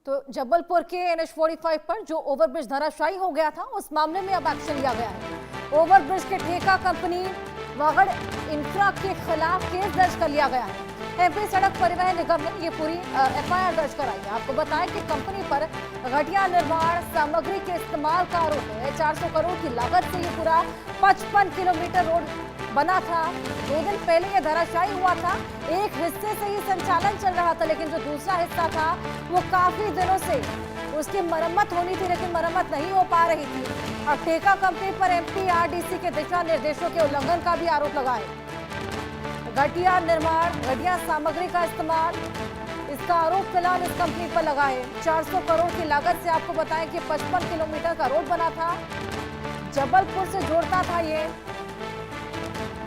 तो जबलपुर के NH-45 पर जो ओवरब्रिज धराशायी हो गया था, उस मामले में अब एक्शन लिया गया है। ओवरब्रिज के ठेका कंपनी वागड़ इंफ्रा के खिलाफ केस दर्ज कर लिया गया है। MP सड़क परिवहन निगम ने ये पूरी FIR दर्ज कराई है। आपको बताएं कि कंपनी पर घटिया निर्माण सामग्री के इस्तेमाल का आरोप है। 400 करोड़ की लागत से ये पूरा 55 किलोमीटर रोड बना था। 2 दिन पहले ये धराशायी हुआ था। एक हिस्से से ही संचालन चल रहा था, लेकिन जो दूसरा हिस्सा था वो काफी दिनों से उसकी मरम्मत होनी थी, लेकिन मरम्मत नहीं हो पा रही थी। अब ठेका कंपनी पर MPRDC के दिशा निर्देशों के उल्लंघन का भी आरोप लगा है। घटिया निर्माण, घटिया सामग्री का इस्तेमाल, इसका आरोप फिलहाल इस कंपनी पर लगा है। 400 करोड़ की लागत से आपको बताएं कि 55 किलोमीटर का रोड बना था, जबलपुर से जोड़ता था ये।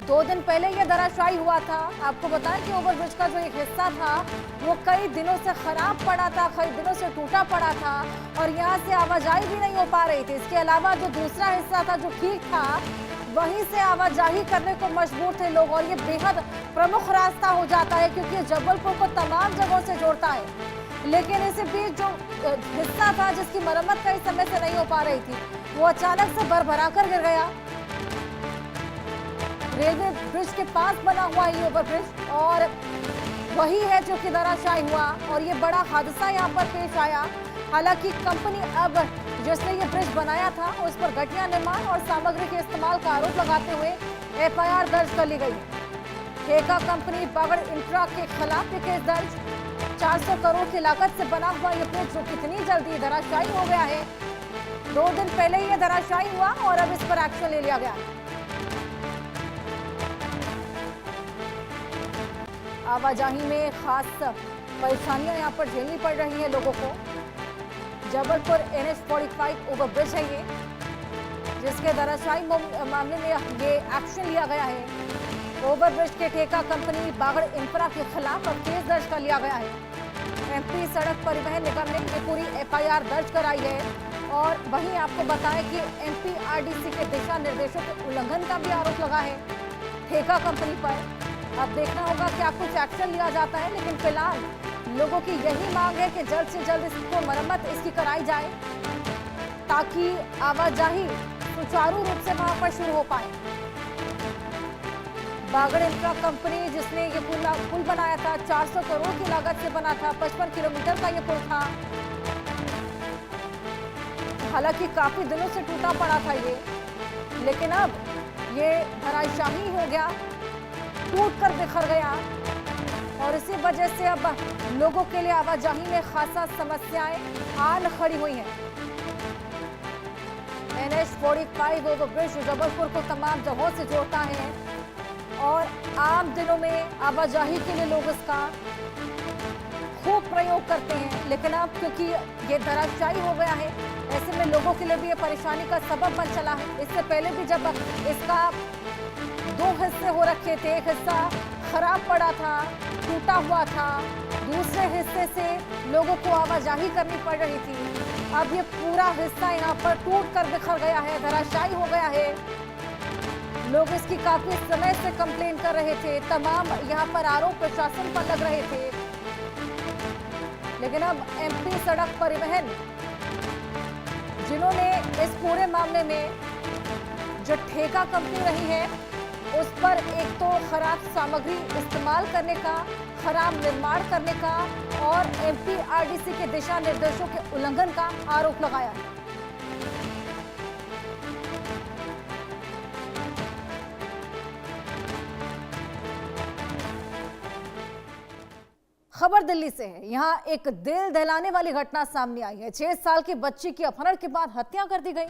2 दिन पहले ये धराशायी हुआ था। आपको बताएं कि ओवरब्रिज का जो एक हिस्सा था वो कई दिनों से खराब पड़ा था, कई दिनों से टूटा पड़ा था और यहाँ से आवाजाही भी नहीं हो पा रही थी। इसके अलावा जो दूसरा हिस्सा था जो ठीक था, वहीं से आवाजाही करने को मजबूर थे लोग और ये बेहद प्रमुख रास्ता हो जाता है क्योंकि ये जबलपुर को तमाम जगहों से जोड़ता है। लेकिन इसी बीच जो हिस्सा था जिसकी मरम्मत कई समय से नहीं हो पा रही थी, वो अचानक से भरभरा कर गिर गया। रेलवे ब्रिज के पास बना हुआ ये ओवरब्रिज और वही है जो कि धराशायी हुआ और ये बड़ा हादसा यहाँ पर पेश आया। हालांकि कंपनी अब जिसने ये ब्रिज बनाया था उस पर घटिया निर्माण और सामग्री के इस्तेमाल का आरोप लगाते हुए FIR दर्ज कर ली गई है। ठेका कंपनी वागड़ इंफ्रा के खिलाफ केस दर्ज। 400 करोड़ की लागत से बना हुआ ये ब्रिज जो कितनी जल्दी धराशायी हो गया है। 2 दिन पहले ये धराशायी हुआ और अब इस पर एक्शन ले लिया गया है। आवाजाही में खास परेशानियां यहाँ पर झेलनी पड़ रही है लोगों को। जबलपुर NH-45 ओवरब्रिज है ये, जिसके धराशायी मामले में ये एक्शन लिया गया है। ओवरब्रिज के ठेका कंपनी वागड़ इंफ्रा के खिलाफ अब केस दर्ज कर लिया गया है। MP सड़क परिवहन निगम ने ये पूरी FIR दर्ज कराई है और वहीं आपको बताएं कि MPRDC के दिशा निर्देशों के उल्लंघन का भी आरोप लगा है ठेका कंपनी पर। अब देखना होगा क्या कुछ एक्शन लिया जाता है, लेकिन फिलहाल लोगों की यही मांग है कि जल्द से जल्द इसको मरम्मत इसकी कराई जाए ताकि आवाजाही सुचारू रूप से वहां पर शुरू हो पाए। वागड़ इंफ्रा कंपनी जिसने ये पुल बनाया था, 400 करोड़ की लागत से बना था, 55 किलोमीटर का ये पुल था। हालांकि काफी दिनों से टूटा पड़ा था ये, लेकिन अब ये धराशायी हो गया, टूट कर बिखर गया और इसी वजह से अब लोगों के लिए आवाजाही में खासा समस्याएं आन खड़ी हुई हैं। NH-45 ओवरब्रिज जबलपुर को तमाम जगहों से जोड़ता है और आम दिनों में आवाजाही के लिए लोग इसका खूब प्रयोग करते हैं, लेकिन अब क्योंकि ये धराशायी हो गया है, ऐसे में लोगों के लिए भी ये परेशानी का सबब बन चला है। इससे पहले भी जब इसका 2 हिस्से हो रखे थे, एक हिस्सा खराब पड़ा था, टूटा हुआ था, दूसरे हिस्से से लोगों को आवाजाही करनी पड़ रही थी। अब ये पूरा हिस्सा यहाँ पर टूट कर बिखर गया है, धराशायी हो गया है। लोग इसकी काफी समय से कंप्लेन कर रहे थे, तमाम यहाँ पर आरोप प्रशासन पर लग रहे थे, लेकिन अब MP सड़क परिवहन जिन्होंने इस पूरे मामले में जो ठेका कंपनी रही है उस पर एक तो खराब सामग्री इस्तेमाल करने का, खराब निर्माण करने का और MPRDC के दिशा निर्देशों के उल्लंघन का आरोप लगाया है। खबर दिल्ली से है। यहाँ एक दिल दहलाने वाली घटना सामने आई है। 6 साल की बच्ची की अपहरण के बाद हत्या कर दी गई।